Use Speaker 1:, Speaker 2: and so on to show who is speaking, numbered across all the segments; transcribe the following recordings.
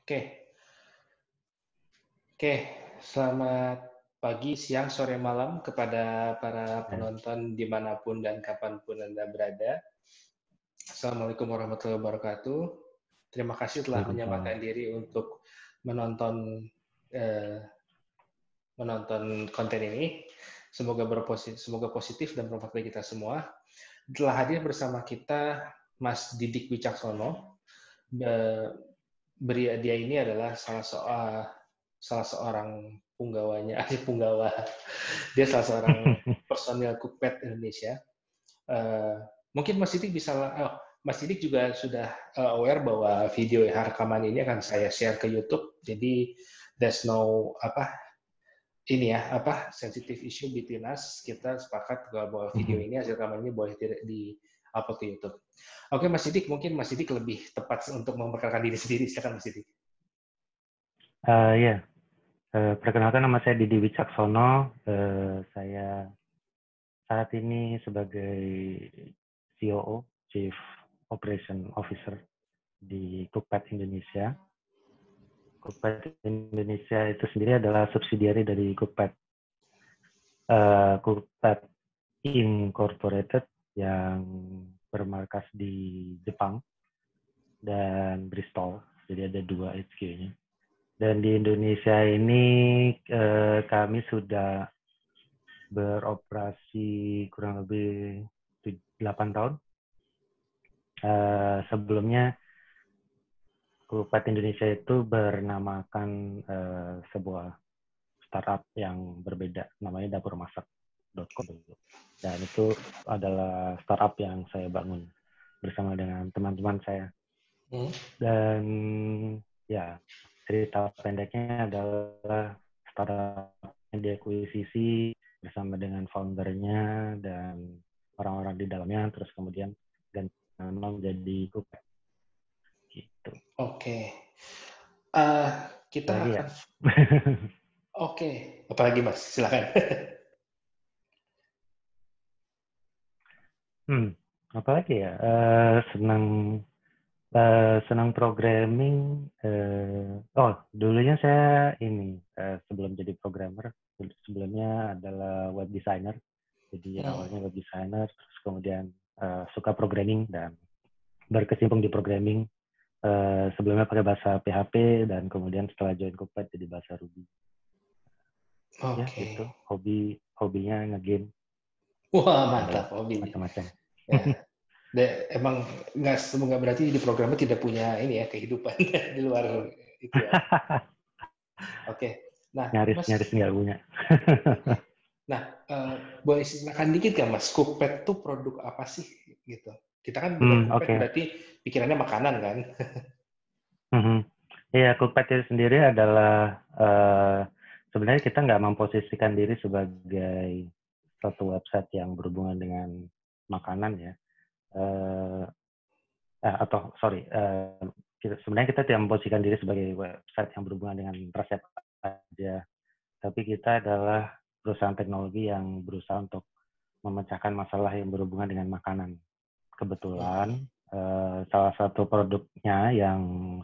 Speaker 1: Oke, oke. Selamat pagi, siang, sore, malam kepada para
Speaker 2: Ya,
Speaker 1: penonton dimanapun dan kapanpun Anda berada. Assalamualaikum warahmatullahi wabarakatuh. Terima kasih telah
Speaker 2: Waalaikumsalam.
Speaker 1: menyempatkan diri untuk menonton eh, menonton konten ini. Semoga positif dan bermanfaat bagi kita semua. Telah hadir bersama kita Mas Didik Wicaksono. Eh, Dia ini adalah salah seorang punggawanya, punggawa. Dia salah seorang personil Cookpad Indonesia. Uh, Mungkin Mas Didik bisa, Mas Didik juga sudah aware bahwa video rekaman ini akan saya share ke YouTube. Jadi there's no ini ya sensitive issue between us. Kita sepakat bahwa video ini hasil rekaman ini boleh di upload ke YouTube. Oke, Mas Didik, mungkin Mas Didik lebih tepat untuk memperkenalkan diri sendiri. Silakan Mas Didik.
Speaker 2: Ya, perkenalkan nama saya Didi Wicaksono. Saya saat ini sebagai COO, Chief Operation Officer di Cookpad Indonesia. Cookpad Indonesia itu sendiri adalah subsidiari dari Cookpad. Cookpad Incorporated yang bermarkas di Jepang dan Bristol. Jadi ada 2 HQ-nya. Dan di Indonesia ini kami sudah beroperasi kurang lebih 8 tahun. Sebelumnya Cookpad Indonesia itu bernamakan sebuah startup yang berbeda, namanya dapurmasak.com dulu. Dan itu adalah startup yang saya bangun bersama dengan teman-teman saya. Dan ya, cerita pendeknya adalah startup yang diakuisisi bersama dengan foundernya dan orang-orang di dalamnya, terus kemudian ganti nama menjadi Cookpad. Gitu.
Speaker 1: Oke. Kita
Speaker 2: Lagi ya?
Speaker 1: akan oke. Apalagi Mas, silakan.
Speaker 2: Apalagi ya? Senang programming. Dulunya saya ini sebelum jadi programmer, sebelumnya adalah web designer. Jadi awalnya web designer, terus kemudian suka programming dan berkecimpung di programming. Sebelumnya pakai bahasa PHP dan kemudian setelah join Cookpad jadi bahasa Ruby. Ya
Speaker 1: Oke.
Speaker 2: gitu. Hobinya ngegame
Speaker 1: Wah,
Speaker 2: dan
Speaker 1: mantap hobi.
Speaker 2: macam-macam.
Speaker 1: Ya. Emang nggak berarti di programmer tidak punya ini ya kehidupan di luar itu ya. Oke. Nah,
Speaker 2: nyaris
Speaker 1: Mas,
Speaker 2: nggak punya.
Speaker 1: oke. Nah, boleh silakan dikit nggak Mas, Cookpad tuh produk apa sih gitu? Kita kan dengar Cookpad
Speaker 2: Oke.
Speaker 1: berarti pikirannya makanan kan?
Speaker 2: Iya, Cookpad itu sendiri adalah sebenarnya kita nggak memposisikan diri sebagai satu website yang berhubungan dengan makanan ya. Sebenarnya kita tidak memposisikan diri sebagai website yang berhubungan dengan resep aja, tapi kita adalah perusahaan teknologi yang berusaha untuk memecahkan masalah yang berhubungan dengan makanan. Kebetulan salah satu produknya yang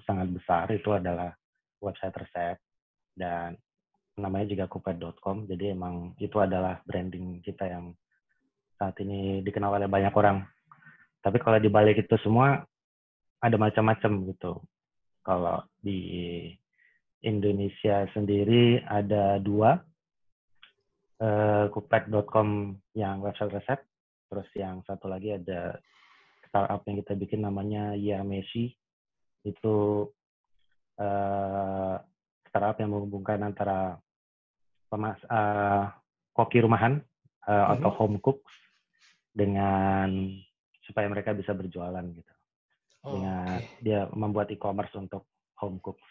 Speaker 2: sangat besar itu adalah website resep dan namanya juga cookpad.com. Jadi emang itu adalah branding kita yang saat ini dikenal oleh banyak orang. Tapi kalau di balik itu semua ada macam-macam gitu. Kalau di Indonesia sendiri ada 2, cookpad.com yang website resep, terus yang satu lagi ada startup yang kita bikin namanya Yameshi. Itu startup yang menghubungkan antara koki rumahan atau home cooks dengan supaya mereka bisa berjualan gitu. Dengan dia membuat e-commerce untuk home cooks.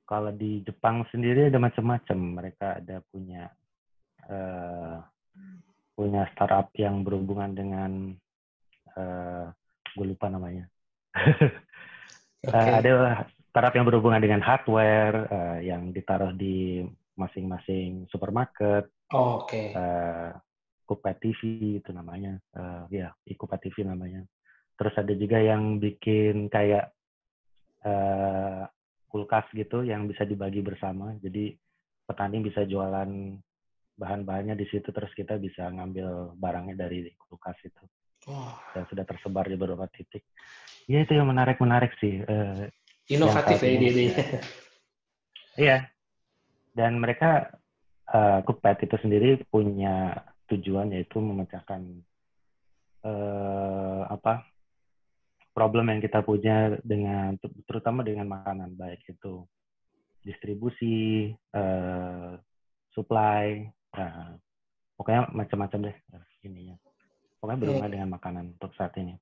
Speaker 2: Kalau di Jepang sendiri ada macam-macam. Mereka ada punya startup yang berhubungan dengan gue lupa namanya. Ada startup yang berhubungan dengan hardware yang ditaruh di masing-masing supermarket. Cookpad TV itu namanya. Cookpad TV namanya. Terus ada juga yang bikin kayak kulkas gitu yang bisa dibagi bersama. Jadi petani bisa jualan bahan-bahannya di situ, terus kita bisa ngambil barangnya dari kulkas itu.
Speaker 1: Oh,
Speaker 2: Dan sudah tersebar di beberapa titik. Ya itu yang menarik sih. Yang
Speaker 1: inovatif
Speaker 2: saat
Speaker 1: ya
Speaker 2: ini
Speaker 1: ide-idenya.
Speaker 2: iya. Dan mereka Cookpad itu sendiri punya tujuan yaitu memecahkan problem yang kita punya dengan terutama dengan makanan, baik itu distribusi, supply, pokoknya macam-macam deh ininya. Pokoknya berhubungan dengan makanan untuk saat ini.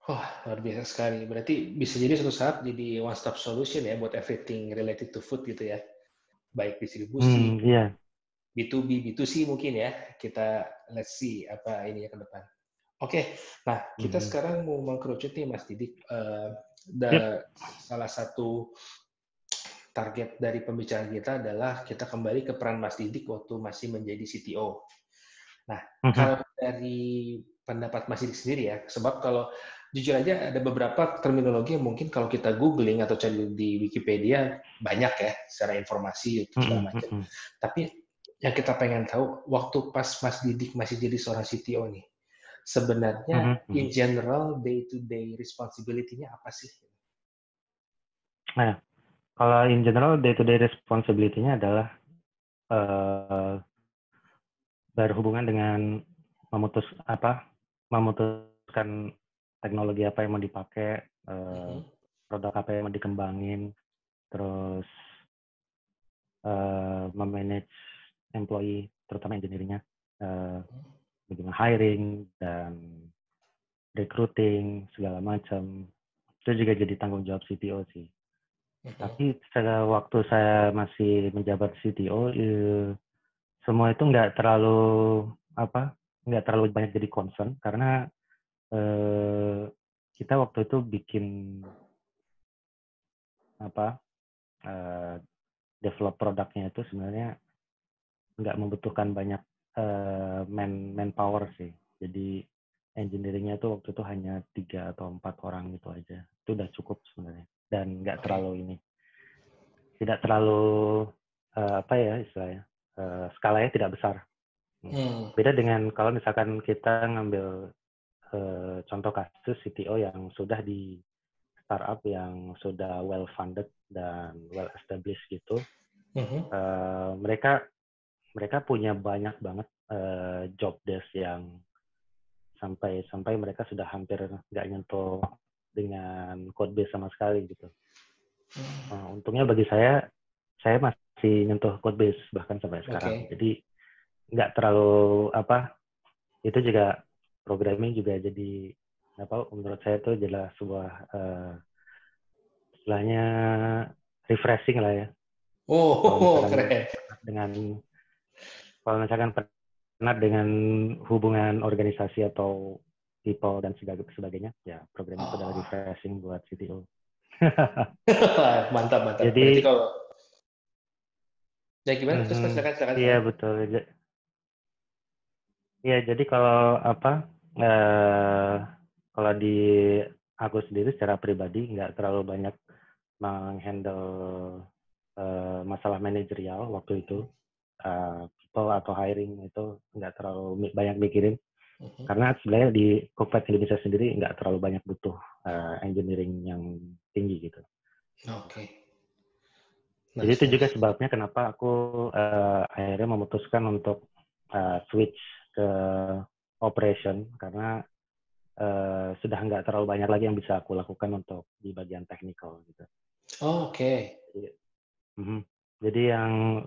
Speaker 1: Wah, luar biasa sekali. Berarti bisa jadi suatu saat jadi one stop solution ya buat everything related to food gitu ya. Baik distribusi,
Speaker 2: Iya.
Speaker 1: B2B, B2C mungkin ya. Kita let's see apa ini ya ke depan. Oke, nah kita sekarang mau mengkerucut nih Mas Didik. Salah satu target dari pembicaraan kita adalah kita kembali ke peran Mas Didik waktu masih menjadi CTO. Nah, kalau dari pendapat Mas Didik sendiri ya, sebab kalau jujur aja ada beberapa terminologi yang mungkin kalau kita googling atau cari di Wikipedia banyak ya secara informasi segala macam. Tapi yang kita pengen tahu waktu pas Mas Didik masih jadi seorang CTO nih, sebenarnya in general day to day responsibility-nya apa sih?
Speaker 2: Nah, kalau in general day to day responsibility-nya adalah berhubungan dengan memutuskan teknologi apa yang mau dipakai, produk apa yang mau dikembangin, terus memanage employee, terutama engineering-nya, bagaimana hiring dan recruiting segala macam. Itu juga jadi tanggung jawab CTO sih. Tapi waktu saya masih menjabat CTO, semua itu nggak terlalu banyak jadi concern karena kita waktu itu bikin develop produknya itu sebenarnya nggak membutuhkan banyak manpower sih. Jadi engineering-nya itu waktu itu hanya 3 atau 4 orang gitu aja. Itu udah cukup sebenarnya dan nggak terlalu tidak terlalu istilahnya skalanya tidak besar. Beda dengan kalau misalkan kita ngambil contoh kasus CTO yang sudah di startup yang sudah well funded dan well established gitu, mereka punya banyak banget job desk yang sampai mereka sudah hampir nggak nyentuh dengan code base sama sekali gitu. Untungnya bagi saya masih nyentuh code base bahkan sampai sekarang. Jadi nggak terlalu itu juga programming juga jadi menurut saya itu adalah sebuah istilahnya refreshing lah ya.
Speaker 1: Keren.
Speaker 2: Kalau misalkan pernah dengan hubungan organisasi atau people dan sebagainya, ya programming itu adalah refreshing buat CTO.
Speaker 1: Mantap.
Speaker 2: Jadi,
Speaker 1: berarti kalau ya gimana? Terus silakan.
Speaker 2: Iya betul. Iya, jadi kalau kalau di aku sendiri secara pribadi nggak terlalu banyak menghandle masalah manajerial waktu itu. People atau hiring itu nggak terlalu banyak mikirin. Karena sebenarnya di Cookpad Indonesia sendiri nggak terlalu banyak butuh engineering yang tinggi gitu. Jadi itu juga sebabnya kenapa aku akhirnya memutuskan untuk switch ke operation karena sudah nggak terlalu banyak lagi yang bisa aku lakukan untuk di bagian technical gitu. Jadi yang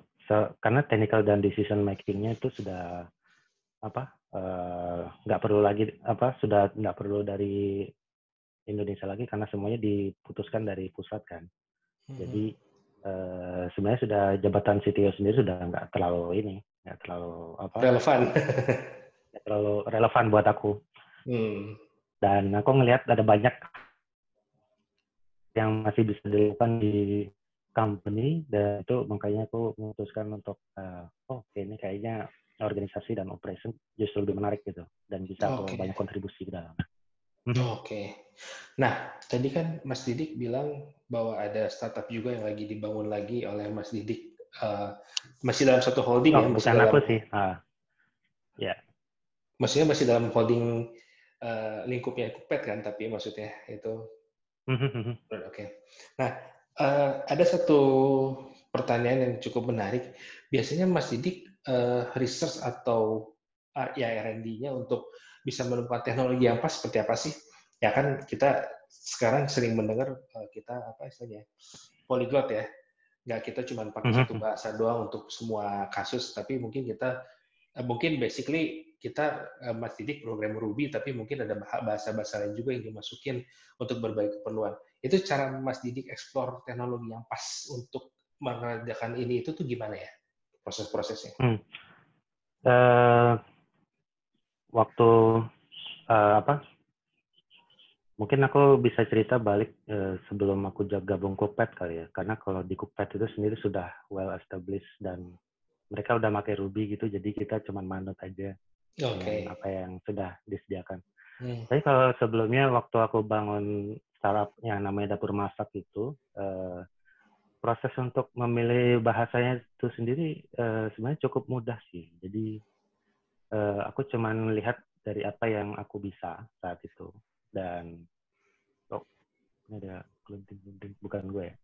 Speaker 2: karena technical dan decision making-nya itu sudah nggak perlu lagi sudah nggak perlu dari Indonesia lagi karena semuanya diputuskan dari pusat kan. Jadi sebenarnya sudah jabatan CTO sendiri sudah nggak terlalu
Speaker 1: relevan.
Speaker 2: Nggak terlalu relevan buat aku. Dan aku ngelihat ada banyak yang masih bisa dilakukan di company dan itu makanya aku memutuskan untuk ini kayaknya organisasi dan operation justru lebih menarik gitu dan bisa aku banyak kontribusi ke dalam. Mhm.
Speaker 1: Oke. Nah, tadi kan Mas Didik bilang bahwa ada startup juga yang lagi dibangun lagi oleh Mas Didik, masih dalam satu holding
Speaker 2: Oh,
Speaker 1: ya? Masih
Speaker 2: bukan aku
Speaker 1: dalam
Speaker 2: sih. Ya.
Speaker 1: maksudnya masih dalam holding, lingkupnya Cookpad kan tapi maksudnya itu oke. Nah, ada satu pertanyaan yang cukup menarik. Biasanya Mas Didik, research atau, ya R&D-nya untuk bisa menemukan teknologi yang pas seperti apa sih? Ya kan kita sekarang sering mendengar, kita apa istilahnya, polyglot ya, nggak kita cuma pakai satu bahasa doang untuk semua kasus, tapi mungkin kita mungkin basically kita, Mas Didik programmer Ruby, tapi mungkin ada bahasa-bahasa lain juga yang dimasukin untuk berbagai keperluan. Itu cara Mas Didik explore teknologi yang pas untuk mengerjakan ini itu tuh gimana ya, proses-prosesnya?
Speaker 2: Hmm. Eh, waktu apa? Mungkin aku bisa cerita balik sebelum aku gabung Cookpad kali ya. Karena kalau di Cookpad itu sendiri sudah well established dan mereka udah pakai Ruby gitu, jadi kita cuma manut aja
Speaker 1: Oke.
Speaker 2: dengan apa yang sudah disediakan.
Speaker 1: Hmm.
Speaker 2: Tapi kalau sebelumnya waktu aku bangun startup yang namanya Dapur Masak itu, proses untuk memilih bahasanya itu sendiri sebenarnya cukup mudah sih. Jadi aku cuma lihat dari apa yang aku bisa saat itu. Dan oh, ini ada kelinting-kelinting, bukan gue ya.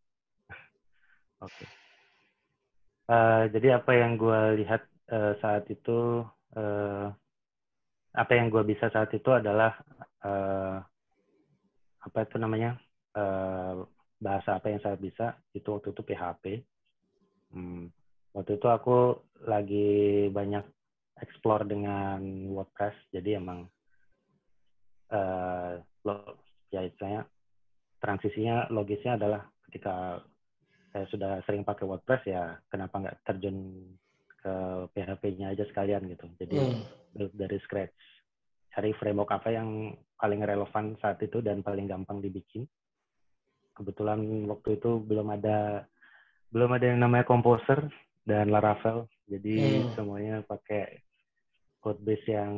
Speaker 2: Oke. Jadi apa yang gue lihat saat itu, apa yang gue bisa saat itu adalah apa itu namanya, bahasa apa yang saya bisa itu waktu itu PHP. Waktu itu aku lagi banyak explore dengan WordPress, jadi emang ya istilahnya transisinya logisnya adalah ketika saya sudah sering pakai WordPress ya kenapa nggak terjun ke PHP-nya aja sekalian gitu. Jadi
Speaker 1: Hmm.
Speaker 2: build dari scratch, cari framework apa yang paling relevan saat itu dan paling gampang dibikin. Kebetulan waktu itu belum ada yang namanya Composer dan Laravel, jadi
Speaker 1: Hmm.
Speaker 2: semuanya pakai code base yang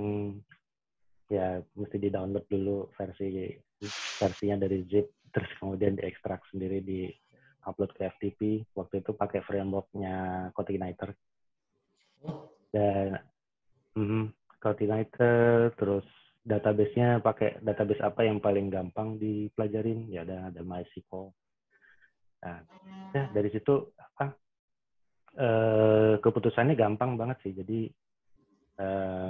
Speaker 2: ya mesti di-download dulu versinya dari zip, terus kemudian diekstrak sendiri, di upload ke FTP. Waktu itu pakai framework-nya Coordinator. Dan Coordinator, terus database-nya pakai database apa yang paling gampang dipelajarin, ya ada MySQL. Nah, ya dari situ keputusannya gampang banget sih. Jadi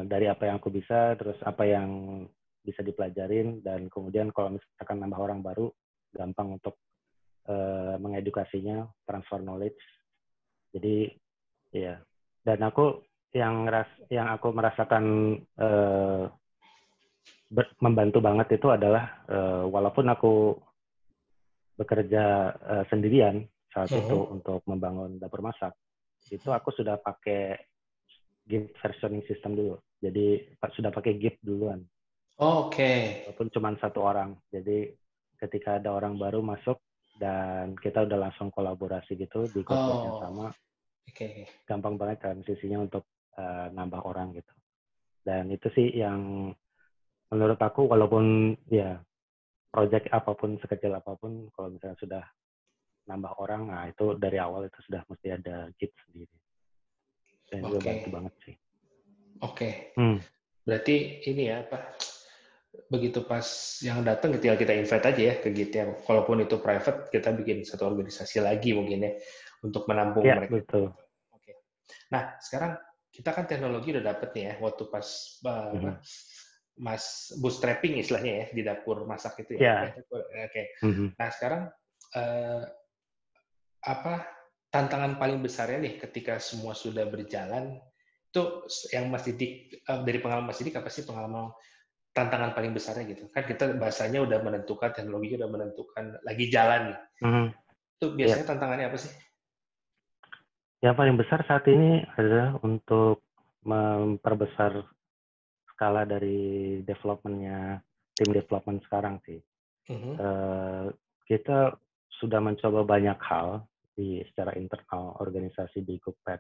Speaker 2: dari apa yang aku bisa, terus apa yang bisa dipelajarin, dan kemudian kalau misalkan nambah orang baru, gampang untuk mengedukasinya, transfer knowledge. Jadi ya, dan aku yang aku merasakan membantu banget itu adalah walaupun aku bekerja sendirian saat itu
Speaker 1: Hmm.
Speaker 2: untuk membangun dapur masak, itu aku sudah pakai Git versioning system dulu. Jadi sudah pakai Git duluan.
Speaker 1: Oke.
Speaker 2: Walaupun cuma satu orang. Jadi ketika ada orang baru masuk dan kita udah langsung kolaborasi gitu di codebase yang
Speaker 1: Oh,
Speaker 2: sama,
Speaker 1: oke.
Speaker 2: gampang banget transisinya untuk nambah orang gitu. Dan itu sih yang menurut aku, walaupun ya project apapun, sekecil apapun, kalau misalnya sudah nambah orang, nah itu dari awal itu sudah mesti ada Git sendiri. Dan itu bantu
Speaker 1: Oke.
Speaker 2: banget sih.
Speaker 1: Oke.
Speaker 2: Hmm.
Speaker 1: Berarti ini ya apa? Begitu pas yang datang tinggal kita invite aja ya ke Git ya. Walaupun itu private, kita bikin satu organisasi lagi mungkin ya untuk menampung
Speaker 2: Ya,
Speaker 1: mereka.
Speaker 2: betul.
Speaker 1: Oke. Nah, sekarang kita kan teknologi udah dapet nih ya waktu pas apa,
Speaker 2: Mhm.
Speaker 1: Mas bootstrapping istilahnya ya di dapur masak itu ya.
Speaker 2: Ya.
Speaker 1: Oke.
Speaker 2: Mhm.
Speaker 1: Nah, sekarang eh, apa tantangan paling besarnya nih ketika semua sudah berjalan itu yang Mas Didik dari pengalaman Mas Didik apa sih pengalaman tantangan paling besarnya gitu? Kan kita bahasanya udah menentukan, teknologi udah menentukan, lagi jalan nih.
Speaker 2: Mhm.
Speaker 1: Itu
Speaker 2: Ya.
Speaker 1: biasanya tantangannya apa sih?
Speaker 2: Yang paling besar saat ini adalah untuk memperbesar skala dari development-nya, tim development sekarang sih.
Speaker 1: Mhm.
Speaker 2: Kita sudah mencoba banyak hal secara internal organisasi di Cookpad.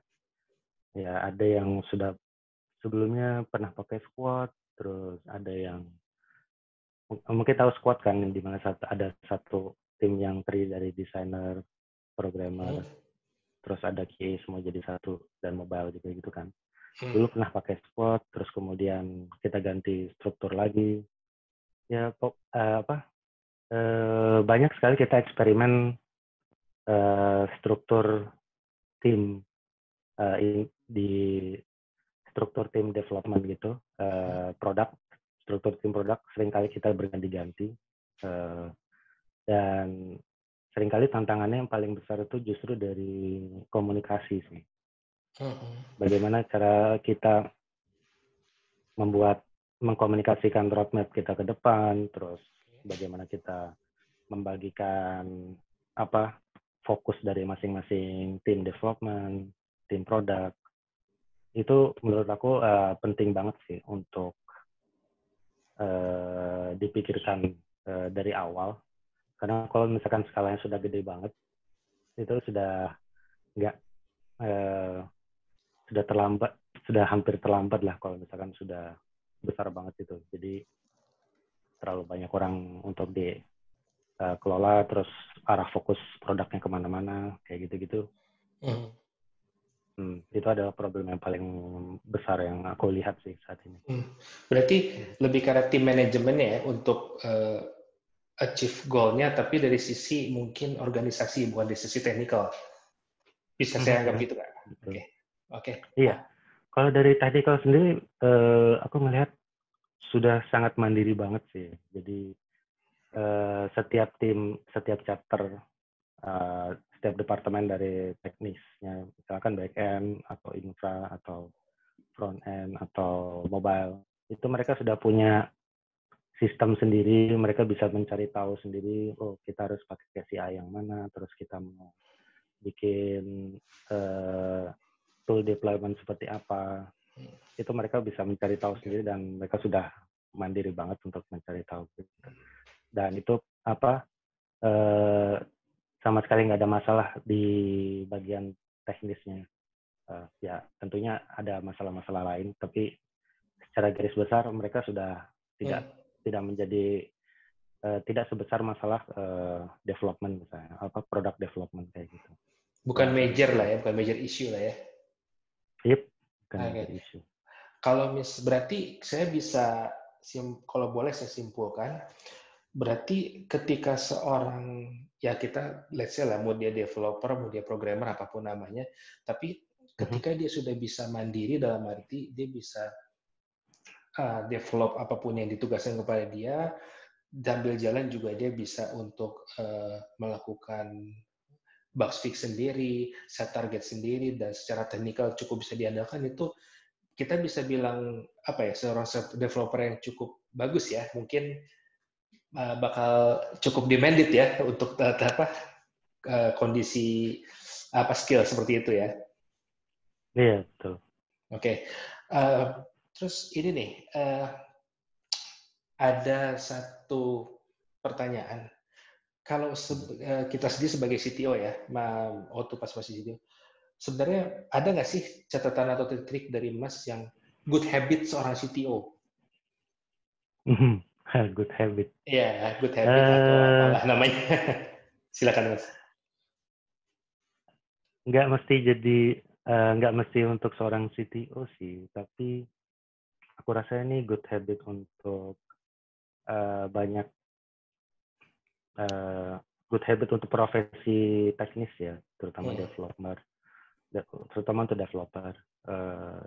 Speaker 2: Ya, ada yang sudah sebelumnya pernah pakai Squad, terus ada yang mungkin tahu squad kan, di mana ada satu tim yang terdiri dari desainer, programmer, terus ada QA semua jadi satu, dan mobile juga gitu kan. Dulu pernah pakai squad, terus kemudian kita ganti struktur lagi. Ya banyak sekali kita eksperimen struktur tim di struktur tim development gitu, struktur tim produk seringkali kita berganti-ganti, dan seringkali tantangannya yang paling besar itu justru dari komunikasi sih. Bagaimana cara kita mengkomunikasikan roadmap kita ke depan, terus bagaimana kita membagikan fokus dari masing-masing tim development, tim produk. Itu menurut aku penting banget sih untuk dipikirkan dari awal. Karena kalau misalkan skalanya sudah gede banget, itu sudah nggak sudah terlambat, sudah hampir terlambat lah kalau misalkan sudah besar banget itu. Jadi terlalu banyak orang untuk dikelola, terus arah fokus produknya kemana-mana, kayak gitu-gitu. Itu adalah problem yang paling besar yang aku lihat sih saat ini.
Speaker 1: Berarti lebih karena tim manajemennya ya untuk achieve goal-nya, tapi dari sisi mungkin organisasi, bukan dari sisi technical. Bisa saya anggap gitu, Kak? Oke.
Speaker 2: Iya. Kalau dari technical sendiri, aku melihat sudah sangat mandiri banget sih. Jadi setiap tim, setiap chapter, setiap departemen dari teknisnya, misalkan back end atau infra atau front end atau mobile, itu mereka sudah punya sistem sendiri. Mereka bisa mencari tahu sendiri, oh kita harus pakai CI yang mana, terus kita mau bikin tool deployment seperti apa. Itu mereka bisa mencari tahu sendiri, dan mereka sudah mandiri banget untuk mencari tahu. Dan itu sama sekali nggak ada masalah di bagian teknisnya. Ya tentunya ada masalah-masalah lain, tapi secara garis besar mereka sudah tidak menjadi tidak sebesar masalah development misalnya, product development kayak gitu.
Speaker 1: Bukan major lah ya, bukan major issue lah ya.
Speaker 2: Yep, bukan major issue.
Speaker 1: Kalau berarti saya bisa, kalau boleh saya simpulkan, berarti ketika seorang, ya kita let's say lah, mau dia developer, mau dia programmer, apapun namanya, tapi ketika dia sudah bisa mandiri, dalam arti dia bisa develop apapun yang ditugaskan kepada dia, sambil jalan juga dia bisa untuk melakukan bug fix sendiri, set target sendiri, dan secara teknikal cukup bisa diandalkan, itu kita bisa bilang seorang developer yang cukup bagus ya, mungkin bakal cukup demanded ya untuk kondisi skill seperti itu ya.
Speaker 2: Iya, betul.
Speaker 1: Oke. Terus ini nih, ada satu pertanyaan. Kalau kita sendiri sebagai CTO ya, waktu pas masih CTO, sebenarnya ada nggak sih catatan atau trik dari Mas yang good habit seorang CTO?
Speaker 2: Good habit.
Speaker 1: Iya, good habit atau apalah namanya. Silakan Mas.
Speaker 2: Nggak mesti untuk seorang CTO sih, tapi aku rasa ini good habit untuk banyak good habit untuk profesi teknis ya, terutama terutama untuk developer,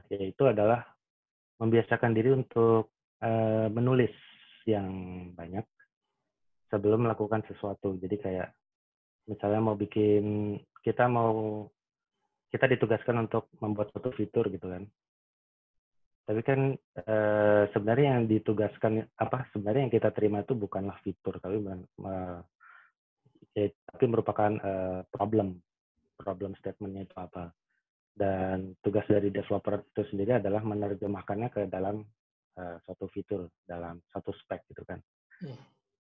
Speaker 2: yaitu adalah membiasakan diri untuk menulis yang banyak sebelum melakukan sesuatu. Jadi kayak misalnya kita ditugaskan untuk membuat suatu fitur gitu kan. Tapi kan sebenarnya sebenarnya yang kita terima itu bukanlah fitur, tapi merupakan problem statement-nya itu apa. Dan tugas dari developer itu sendiri adalah menerjemahkannya ke dalam suatu fitur, dalam satu spek gitu kan.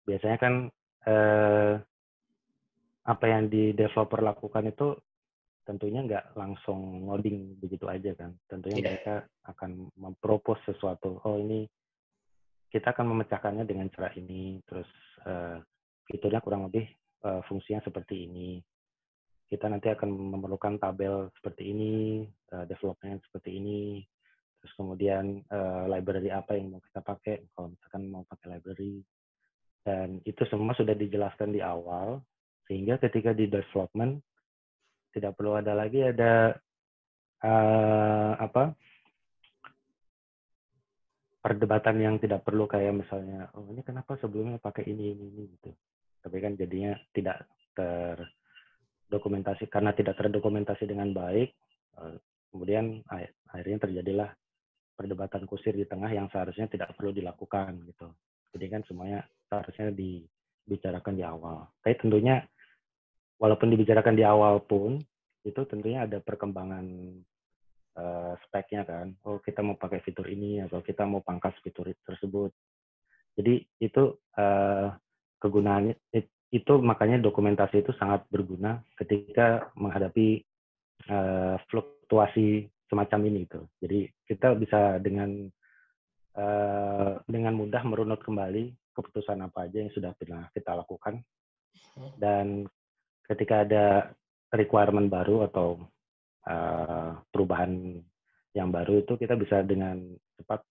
Speaker 2: Biasanya kan apa yang di developer lakukan itu tentunya nggak langsung ngoding begitu aja kan. Tentunya mereka akan mempropose sesuatu. Oh ini kita akan memecahkannya dengan cara ini, terus fiturnya kurang lebih fungsinya seperti ini. Kita nanti akan memerlukan tabel seperti ini, development seperti ini, terus kemudian library apa yang mau kita pakai, kalau misalkan mau pakai library, dan itu semua sudah dijelaskan di awal, sehingga ketika di development tidak perlu ada perdebatan yang tidak perlu, kayak misalnya, oh ini kenapa sebelumnya pakai ini gitu. Tapi kan jadinya tidak terdokumentasi, karena tidak terdokumentasi dengan baik, kemudian akhirnya terjadilah perdebatan kusir di tengah yang seharusnya tidak perlu dilakukan gitu. Jadi kan semuanya seharusnya dibicarakan di awal. Tapi tentunya walaupun dibicarakan di awal pun, itu tentunya ada perkembangan speknya kan. Oh kita mau pakai fitur ini atau kita mau pangkas fitur tersebut. Jadi itu kegunaannya itu makanya dokumentasi itu sangat berguna ketika menghadapi fluktuasi semacam ini gitu. Jadi kita bisa dengan mudah merunut kembali keputusan apa aja yang sudah pernah kita lakukan, dan ketika ada requirement baru atau perubahan yang baru, itu kita bisa dengan cepat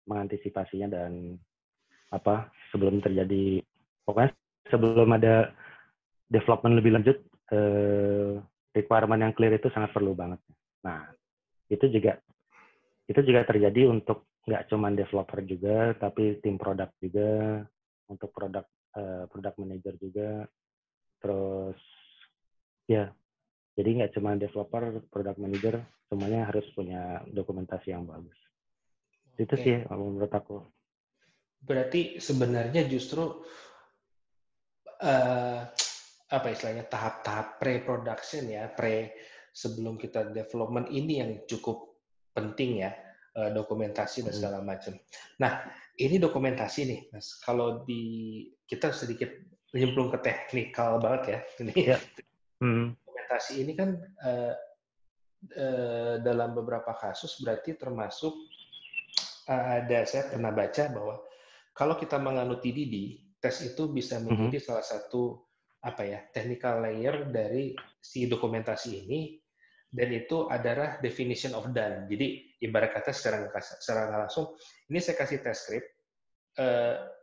Speaker 2: mengantisipasinya, dan sebelum terjadi, pokoknya sebelum ada development lebih lanjut, requirement yang clear itu sangat perlu banget. Nah, itu juga terjadi untuk nggak cuma developer juga, tapi tim produk juga, untuk product manager juga, terus ya, jadi nggak cuma developer, product manager, semuanya harus punya dokumentasi yang bagus. Itu
Speaker 1: Oke.
Speaker 2: sih menurut aku.
Speaker 1: Berarti sebenarnya justru apa istilahnya tahap-tahap pre-production ya, sebelum kita development ini yang cukup penting ya, dokumentasi dan segala macam. Nah, ini dokumentasi nih, Mas. Kalau kita sedikit menyemplung ke teknikal banget ya. Ini
Speaker 2: Ya.
Speaker 1: dokumentasi ini kan dalam beberapa kasus berarti termasuk saya pernah baca bahwa kalau kita menganut TDD, tes itu bisa menjadi salah satu technical layer dari si dokumentasi ini, dan itu adalah definition of done. Jadi ibarat kata secara nggak langsung, ini saya kasih test script,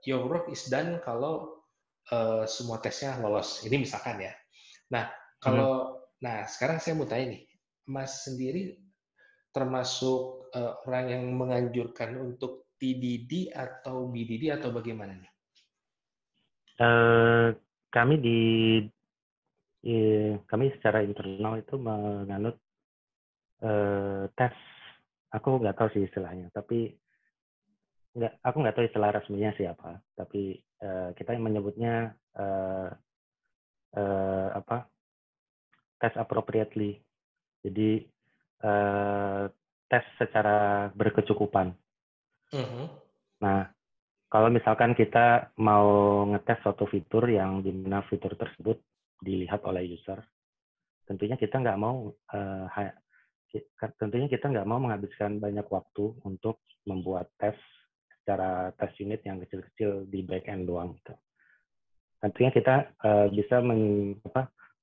Speaker 1: your work is done kalau semua tesnya lolos. Ini misalkan ya. Nah, sekarang saya mau tanya nih, Mas sendiri termasuk orang yang menganjurkan untuk TDD atau BDD atau bagaimana nih?
Speaker 2: Kami secara internal itu menganut tes. Aku nggak tahu sih istilahnya, tapi aku nggak tahu istilah resminya siapa. Tapi kita yang menyebutnya tes appropriately. Jadi tes secara berkecukupan. Nah, kalau misalkan kita mau ngetes suatu fitur yang dimana fitur tersebut dilihat oleh user, tentunya kita nggak mau menghabiskan banyak waktu untuk membuat secara tes unit yang kecil-kecil di back end doang. Gitu. Tentunya kita bisa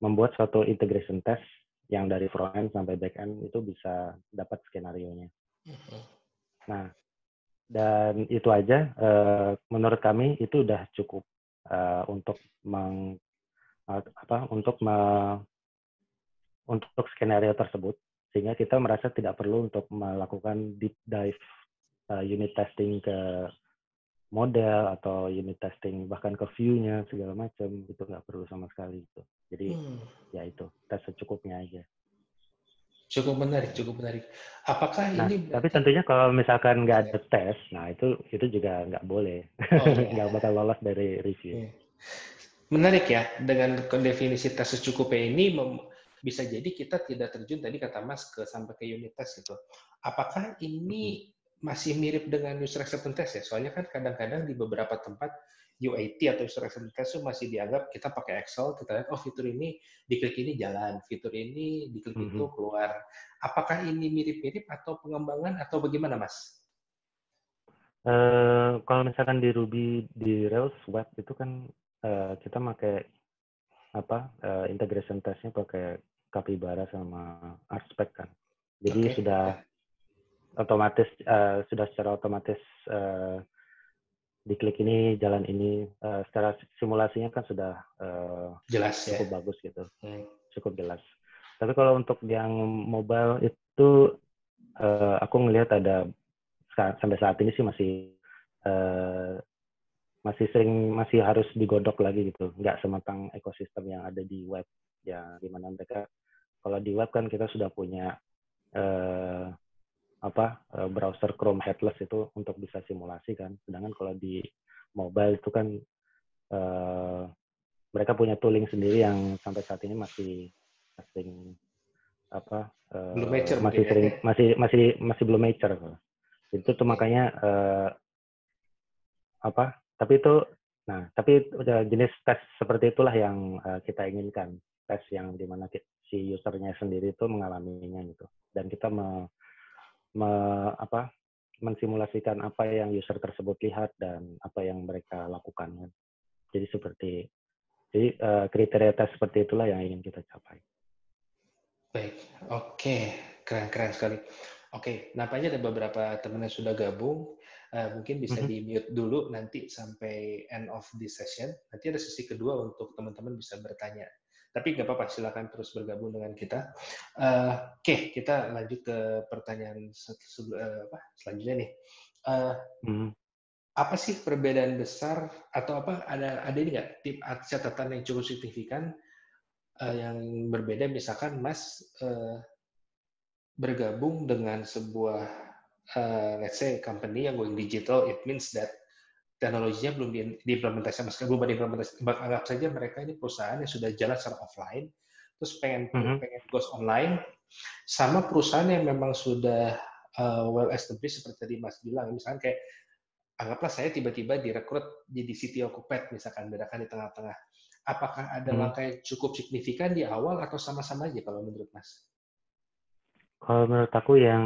Speaker 2: membuat suatu integration test yang dari front end sampai back end itu bisa dapat skenario-nya. Nah, dan itu aja menurut kami itu udah cukup untuk untuk skenario tersebut, sehingga kita merasa tidak perlu untuk melakukan deep dive unit testing ke model atau unit testing bahkan ke view-nya segala macam, itu nggak perlu sama sekali itu. Jadi ya itu tes secukupnya aja.
Speaker 1: Cukup menarik. Apakah ini
Speaker 2: tapi tentunya kalau misalkan nggak ada tes, nah itu juga nggak boleh, nggak bakal lolos dari review.
Speaker 1: Menarik ya, dengan definisi tes secukupnya ini bisa jadi kita tidak terjun tadi kata Mas sampai ke unit test gitu. Apakah ini masih mirip dengan user acceptance test ya? Soalnya kan kadang-kadang di beberapa tempat UAT atau user acceptance test itu masih dianggap kita pakai Excel, kita lihat oh fitur ini diklik ini jalan, fitur ini diklik itu keluar. Apakah ini mirip-mirip atau pengembangan atau bagaimana Mas?
Speaker 2: Kalau misalkan di Ruby di Rails web itu kan kita pakai integration testnya pakai Capybara sama Archspec kan. Jadi
Speaker 1: Oke.
Speaker 2: sudah otomatis sudah secara otomatis diklik ini jalan ini secara simulasinya kan sudah
Speaker 1: Jelas ya.
Speaker 2: cukup bagus gitu,
Speaker 1: Hmm.
Speaker 2: cukup jelas. Tapi kalau untuk yang mobile itu aku ngelihat ada sampai saat ini sih masih harus digodok lagi gitu, nggak sematang ekosistem yang ada di web ya, dimana mereka kalau di web kan kita sudah punya browser Chrome headless itu untuk bisa simulasi kan, sedangkan kalau di mobile itu kan mereka punya tooling sendiri yang sampai saat ini masih
Speaker 1: Belum mature
Speaker 2: masih
Speaker 1: mungkin ya.
Speaker 2: sering masih belum mature. Itu tuh
Speaker 1: Oke.
Speaker 2: makanya tapi jenis tes seperti itulah yang kita inginkan, tes yang dimana si usernya sendiri itu mengalaminya gitu, dan kita mensimulasikan apa yang user tersebut lihat dan apa yang mereka lakukan kan. Jadi kriteria tes seperti itulah yang ingin kita capai.
Speaker 1: Baik, oke, keren sekali. Oke, nampaknya ada beberapa teman yang sudah gabung. Mungkin bisa di-mute dulu nanti sampai end of this session. Nanti ada sesi kedua untuk teman-teman bisa bertanya. Tapi nggak apa-apa, silakan terus bergabung dengan kita. Oke, kita lanjut ke pertanyaan selanjutnya nih. Apa sih perbedaan besar atau ada ini nggak tip catatan yang cukup signifikan yang berbeda, misalkan Mas bergabung dengan sebuah let's say company yang going digital, it means that teknologinya belum diimplementasi, belum diimplementasi. Anggap saja mereka ini perusahaan yang sudah jalan secara offline, terus pengen goes online, sama perusahaan yang memang sudah well established seperti tadi Mas bilang, misalkan kayak anggaplah saya tiba-tiba direkrut jadi CTO Kupet, misalkan, bedakan di tengah-tengah. Apakah ada langkah yang cukup signifikan di awal atau sama-sama aja kalau menurut Mas?
Speaker 2: Kalau menurut aku yang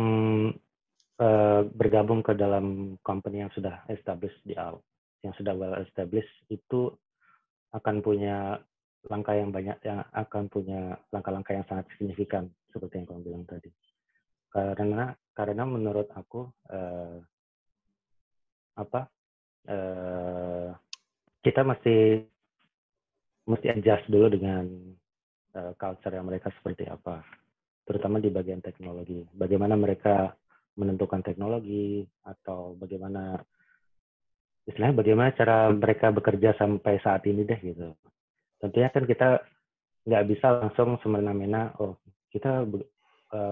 Speaker 2: bergabung ke dalam company yang sudah established yang sudah well established itu akan punya langkah yang banyak, yang akan punya langkah-langkah yang sangat signifikan seperti yang kamu bilang tadi. Karena menurut aku kita mesti adjust dulu dengan culture yang mereka seperti apa, terutama di bagian teknologi. Bagaimana mereka menentukan teknologi, atau bagaimana cara mereka bekerja sampai saat ini deh gitu. Tentunya kan kita nggak bisa langsung semena-mena, kita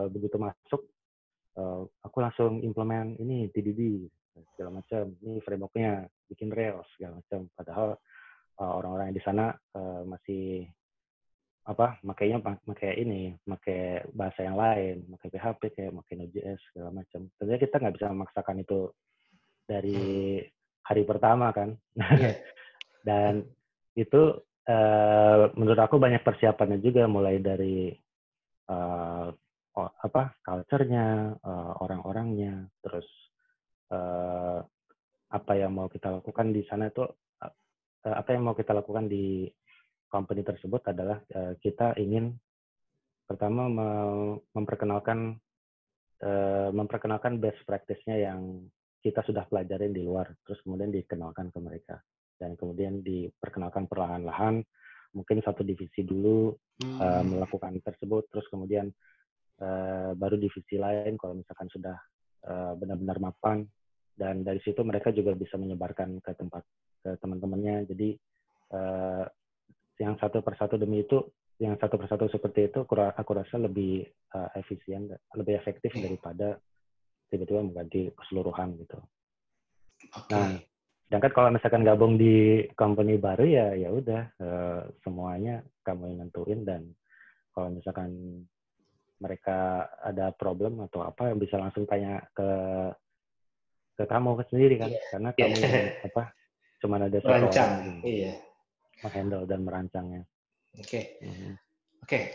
Speaker 2: begitu masuk, aku langsung implement ini TDD segala macam, ini frameworknya bikin Rails segala macam. Padahal orang-orang yang di sana masih makainya pakai bahasa yang lain, pakai PHP, kayak pakai Node.js segala macam. Tentunya kita nggak bisa memaksakan itu dari hari pertama kan.
Speaker 1: Yeah.
Speaker 2: Dan itu menurut aku banyak persiapannya juga, mulai dari culture-nya, orang-orangnya, terus apa yang mau kita lakukan di sana itu, apa yang mau kita lakukan di company tersebut adalah kita ingin pertama memperkenalkan best practice-nya yang kita sudah pelajarin di luar, terus kemudian dikenalkan ke mereka, dan kemudian diperkenalkan perlahan-lahan, mungkin satu divisi dulu melakukan tersebut, terus kemudian baru divisi lain kalau misalkan sudah benar-benar mapan, dan dari situ mereka juga bisa menyebarkan ke teman-temannya. Jadi yang satu persatu seperti itu, aku rasa lebih efisien, lebih efektif daripada tiba-tiba mengganti keseluruhan gitu. Nah, sedangkan kalau misalkan gabung di company baru ya udah semuanya kamu yang nentuin, dan kalau misalkan mereka ada problem atau apa, bisa langsung tanya ke kamu sendiri kan, karena kamu yang cuma ada satu orang yang menghandle dan merancangnya.
Speaker 1: Oke,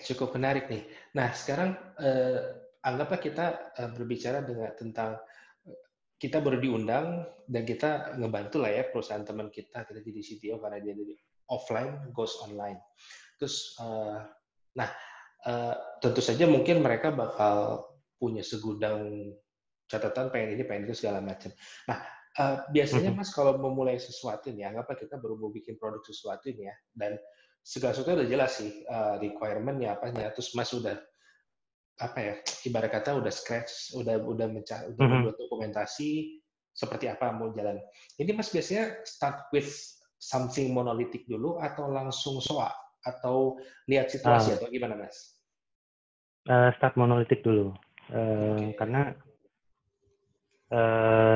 Speaker 1: cukup menarik nih. Nah, sekarang anggaplah kita berbicara tentang kita baru diundang dan kita ngebantu lah ya perusahaan teman kita jadi CTO karena dia dari offline goes online. Terus, nah tentu saja mungkin mereka bakal punya segudang catatan pengen ini, pengen itu segala macam. Nah, biasanya
Speaker 2: Mhm.
Speaker 1: Mas kalau memulai sesuatu nih, anggaplah kita baru mau bikin produk sesuatu ini ya, dan segala sesuatu udah jelas sih requirement-nya apanya, terus Mas udah apa ya, ibarat kata udah scratch, udah
Speaker 2: Mhm.
Speaker 1: membuat dokumentasi seperti apa mau jalan. Ini Mas biasanya start with something monolithic dulu atau langsung SOA? Atau lihat situasi
Speaker 2: Ah,
Speaker 1: atau gimana Mas?
Speaker 2: Start monolitik dulu,
Speaker 1: Oke.
Speaker 2: karena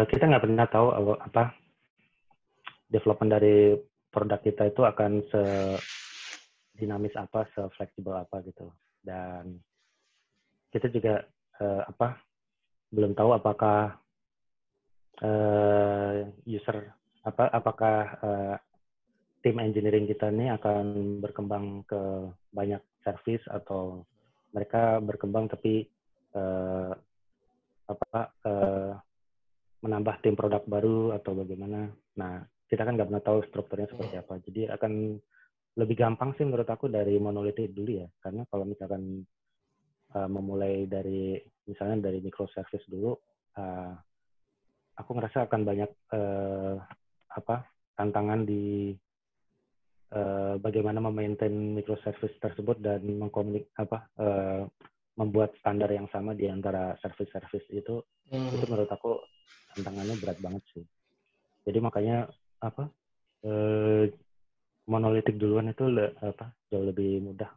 Speaker 2: kita nggak pernah tahu apa development dari produk kita itu akan sedinamis apa, se-fleksibel apa gitu. Dan kita juga apa belum tahu apakah user apakah tim engineering kita ini akan berkembang ke banyak service atau mereka berkembang tapi eh, apa menambah tim produk baru atau bagaimana. Nah, kita kan nggak pernah tahu strukturnya seperti apa. Jadi akan lebih gampang sih menurut aku dari monolithic dulu ya. Karena kalau misalkan memulai dari misalnya dari microservice dulu, uh, aku ngerasa akan banyak apa tantangan di bagaimana memaintain microservice tersebut dan membuat standar yang sama di antara service-service itu
Speaker 1: Hmm.
Speaker 2: menurut aku tantangannya berat banget sih. Jadi makanya apa eh, monolitik duluan itu jauh lebih mudah.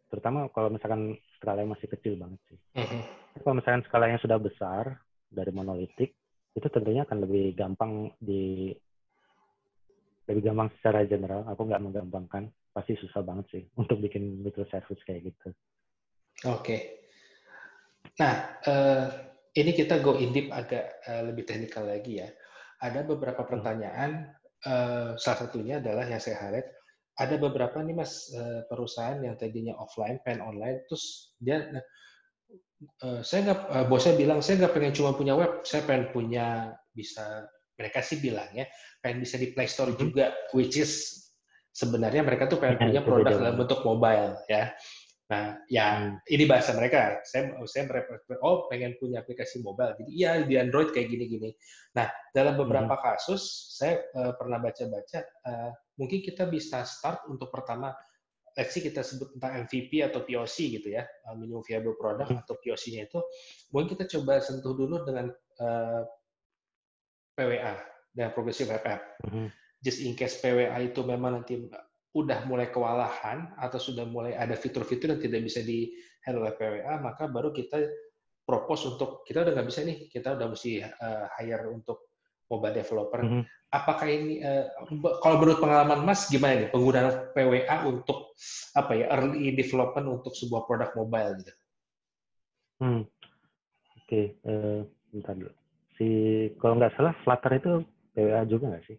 Speaker 2: Terutama kalau misalkan skalanya masih kecil banget sih.
Speaker 1: Mhm.
Speaker 2: Kalau misalkan skalanya sudah besar dari monolitik, itu tentunya akan lebih gampang secara general. Aku nggak menggampangkan, pasti susah banget sih untuk bikin microservice kayak gitu.
Speaker 1: Oke. Nah, ini kita go in deep agak lebih teknikal lagi ya. Ada beberapa
Speaker 2: Hmm.
Speaker 1: pertanyaan, salah satunya adalah yang saya highlight, ada beberapa nih Mas, perusahaan yang tadinya offline, pengen online, terus dia, bosnya bilang, "Saya nggak pengen cuma punya web, saya pengen punya bisa," mereka sih bilangnya, pengen bisa di Play Store
Speaker 2: Mhm.
Speaker 1: juga, which is sebenarnya mereka tuh pengen
Speaker 2: Ya,
Speaker 1: punya
Speaker 2: itu
Speaker 1: produk
Speaker 2: beda
Speaker 1: dalam
Speaker 2: banget.
Speaker 1: bentuk mobile ya. Nah, ya
Speaker 2: Hmm.
Speaker 1: ini bahasa mereka. Saya oh pengen punya aplikasi mobile. Jadi iya di Android kayak gini-gini. Nah, dalam
Speaker 2: Mhm.
Speaker 1: beberapa kasus saya pernah baca-baca mungkin kita bisa start untuk pertama let's say kita sebut tentang MVP atau POC gitu ya, minimum viable product
Speaker 2: Mhm.
Speaker 1: atau POC-nya itu mungkin kita coba sentuh dulu dengan PWA dan progressive web app.
Speaker 2: Mhm.
Speaker 1: Just in case PWA itu memang nanti udah mulai kewalahan atau sudah mulai ada fitur-fitur yang tidak bisa di-handle oleh PWA, maka baru kita propose untuk kita udah nggak bisa nih, kita udah mesti hire untuk mobile developer.
Speaker 2: Mhm.
Speaker 1: Apakah ini kalau menurut pengalaman Mas gimana nih penggunaan PWA untuk apa ya early development untuk sebuah produk mobile gitu?
Speaker 2: Hmm. Oke, bentar dulu. Kalau nggak salah Flutter itu PWA juga nggak sih?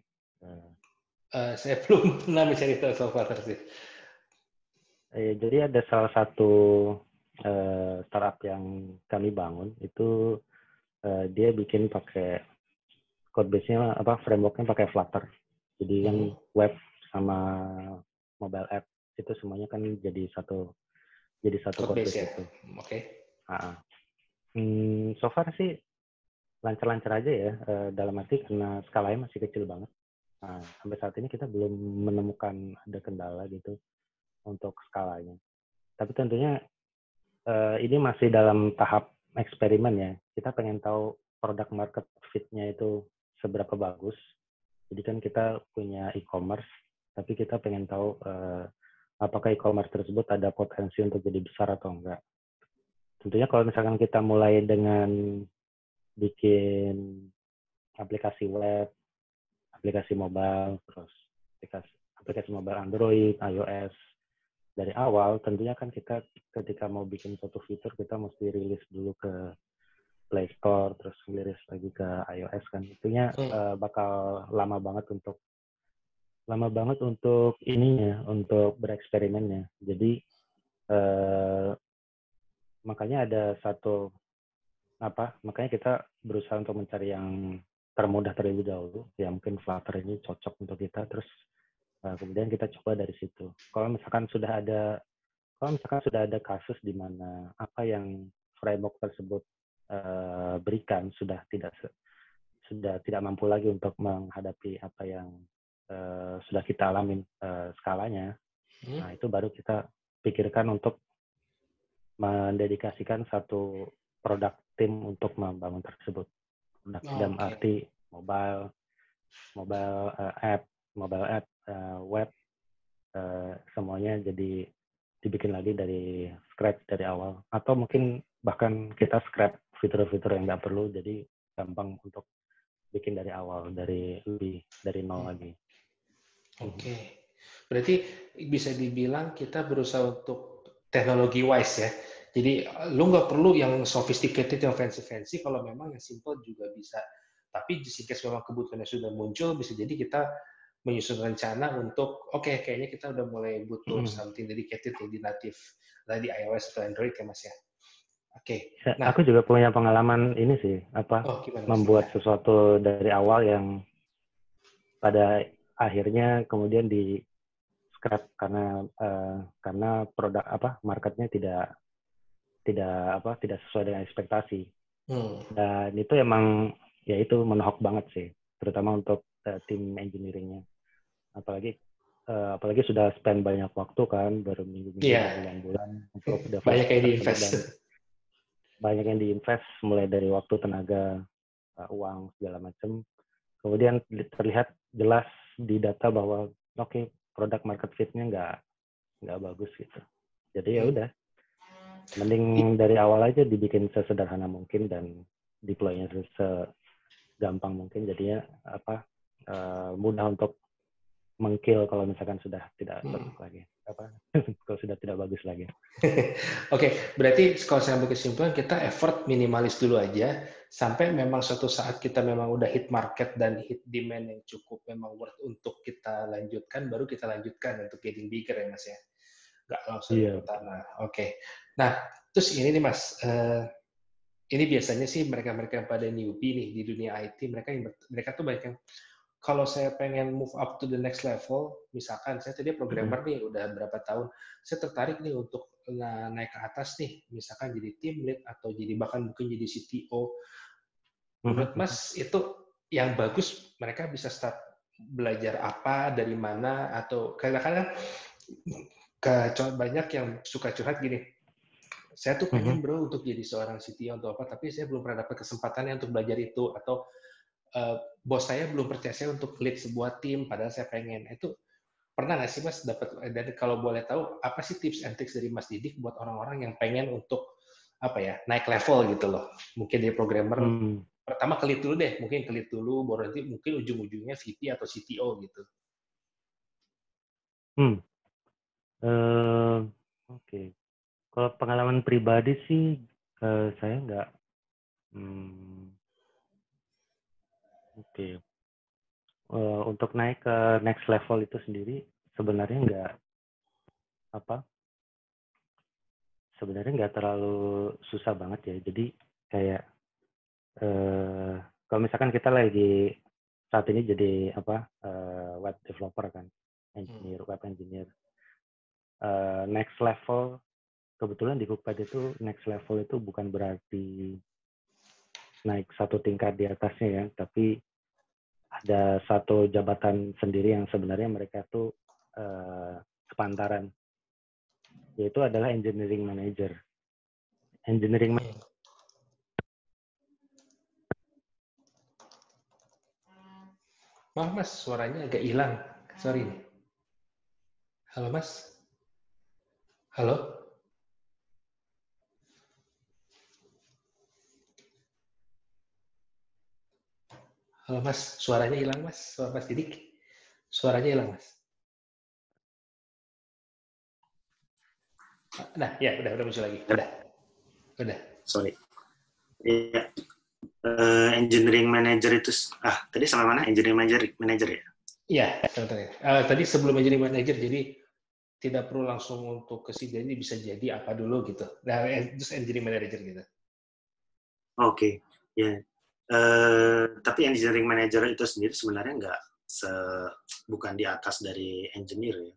Speaker 2: Eh,
Speaker 1: Saya belum pernah mencari tahu soal Flutter sih.
Speaker 2: jadi ada salah satu startup yang kami bangun itu dia bikin pakai code base-nya framework-nya pakai Flutter. Jadi kan
Speaker 1: Mhm.
Speaker 2: web sama mobile app itu semuanya kan jadi satu
Speaker 1: Code
Speaker 2: code
Speaker 1: base
Speaker 2: base
Speaker 1: ya,
Speaker 2: itu.
Speaker 1: oke.
Speaker 2: Ah, so far sih lancar-lancar aja ya, dalam arti karena skalanya masih kecil banget. Nah, sampai saat ini kita belum menemukan ada kendala gitu untuk skalanya. Tapi tentunya ini masih dalam tahap eksperimen ya. Kita pengen tahu produk market fit-nya itu seberapa bagus. Jadi kan kita punya e-commerce, tapi kita pengen tahu apakah e-commerce tersebut ada potensi untuk jadi besar atau enggak. Tentunya kalau misalkan kita mulai dengan bikin aplikasi web, aplikasi mobile, terus aplikasi mobile Android, iOS, dari awal, tentunya kan kita ketika mau bikin suatu fitur, kita mesti rilis dulu ke Play Store, terus rilis lagi ke iOS kan. Itunya
Speaker 1: Hmm.
Speaker 2: bakal lama banget untuk ininya, untuk bereksperimennya. Jadi makanya ada satu makanya kita berusaha untuk mencari yang termudah terlebih dahulu. Ya mungkin Flutter ini cocok untuk kita. Terus kemudian kita coba dari situ. Kalau misalkan sudah ada kasus di mana apa yang framework tersebut berikan sudah tidak mampu lagi untuk menghadapi apa yang sudah kita alamin skalanya, nah itu baru kita pikirkan untuk mendedikasikan satu produk tim untuk membangun tersebut. Produk dalam arti mobile app, web, semuanya jadi dibikin lagi dari scratch dari awal. Atau mungkin bahkan kita scrap fitur-fitur yang nggak perlu, jadi gampang untuk bikin dari awal, dari nol lagi.
Speaker 1: Oke. Berarti bisa dibilang kita berusaha untuk teknologi wise ya. Jadi lu nggak perlu yang sophisticated, yang fancy-fancy, kalau memang yang simple juga bisa. Tapi jika memang kebutuhannya sudah muncul, bisa jadi kita menyusun rencana untuk, kayaknya kita udah mulai butuh something dedicated di native, di iOS atau Android ya Mas ya. Oke.
Speaker 2: Nah, aku juga punya pengalaman ini sih, membuat sesuatu dari awal yang pada akhirnya kemudian di scrap karena produk marketnya tidak sesuai dengan ekspektasi. Dan itu emang ya itu menohok banget sih, terutama untuk tim engineering-nya. Apalagi sudah spend banyak waktu kan, berminggu-minggu, berbulan-bulan untuk develop.
Speaker 1: Banyak yang diinvest.
Speaker 2: Banyak yang diinvest, mulai dari waktu, tenaga, uang, segala macam. Kemudian terlihat jelas di data bahwa produk market fit-nya nggak bagus gitu. Jadi ya udah, mending dari awal aja dibikin sesederhana mungkin dan deploy-nya segampang mungkin. Jadinya mudah untuk mengkill kalau misalkan sudah tidak bagus lagi. Kalau sudah tidak bagus lagi.
Speaker 1: Oke, berarti kalau saya ambil kesimpulan, kita effort minimalis dulu aja, sampai memang suatu saat kita memang udah hit market dan hit demand yang cukup memang worth untuk kita lanjutkan, baru kita lanjutkan untuk getting bigger ya Mas ya. Nggak langsung ke pertama. Oke. Nah, terus ini nih Mas, ini biasanya sih mereka-mereka yang pada newbie nih di dunia IT, mereka tuh banyak yang, kalau saya pengen move up to the next level, misalkan saya tadi programmer nih, udah berapa tahun, saya tertarik nih untuk naik ke atas nih, misalkan jadi team lead atau jadi bahkan mungkin jadi CTO. Menurut Mas itu yang bagus, mereka bisa start belajar apa, dari mana, atau kadang-kadang banyak yang suka curhat gini, saya tuh pengen bro untuk jadi seorang CTO atau apa, tapi saya belum pernah dapat kesempatannya untuk belajar itu, atau bos saya belum percaya saya untuk lead sebuah tim, padahal saya pengen. Itu pernah nggak sih Mas dapat? Dan kalau boleh tahu, apa sih tips and tricks dari Mas Didik buat orang-orang yang pengen untuk naik level gitu loh? Mungkin dari programmer, pertama ke lead dulu deh, mungkin ke lead dulu, baru nanti mungkin ujung-ujungnya VP atau CTO gitu.
Speaker 2: Oke. Kalau pengalaman pribadi sih, saya nggak. Untuk naik ke next level itu sendiri sebenarnya nggak terlalu susah banget ya. Jadi kayak kalau misalkan kita lagi saat ini jadi web developer kan, web engineer. Next level, kebetulan di Cookpad itu next level itu bukan berarti naik satu tingkat di atasnya ya, tapi ada satu jabatan sendiri yang sebenarnya mereka tuh sepantaran, yaitu adalah engineering manager.
Speaker 1: Maaf Mas, suaranya agak hilang. Sorry. Halo Mas? Halo? Halo Mas, suaranya hilang Mas. Suara Mas Didik. Suaranya hilang Mas. Nah, ya udah muncul lagi. Udah.
Speaker 3: Sorry. Iya. Engineering manager itu tadi sama mana? Engineering manager ya?
Speaker 1: Iya, tadi sebelum engineering manager, jadi tidak perlu langsung untuk ke sini, jadi bisa jadi apa dulu gitu. Nah, terus engineering manager gitu.
Speaker 3: Oke, ya. Tapi engineering manager itu sendiri sebenarnya nggak bukan di atas dari engineer ya.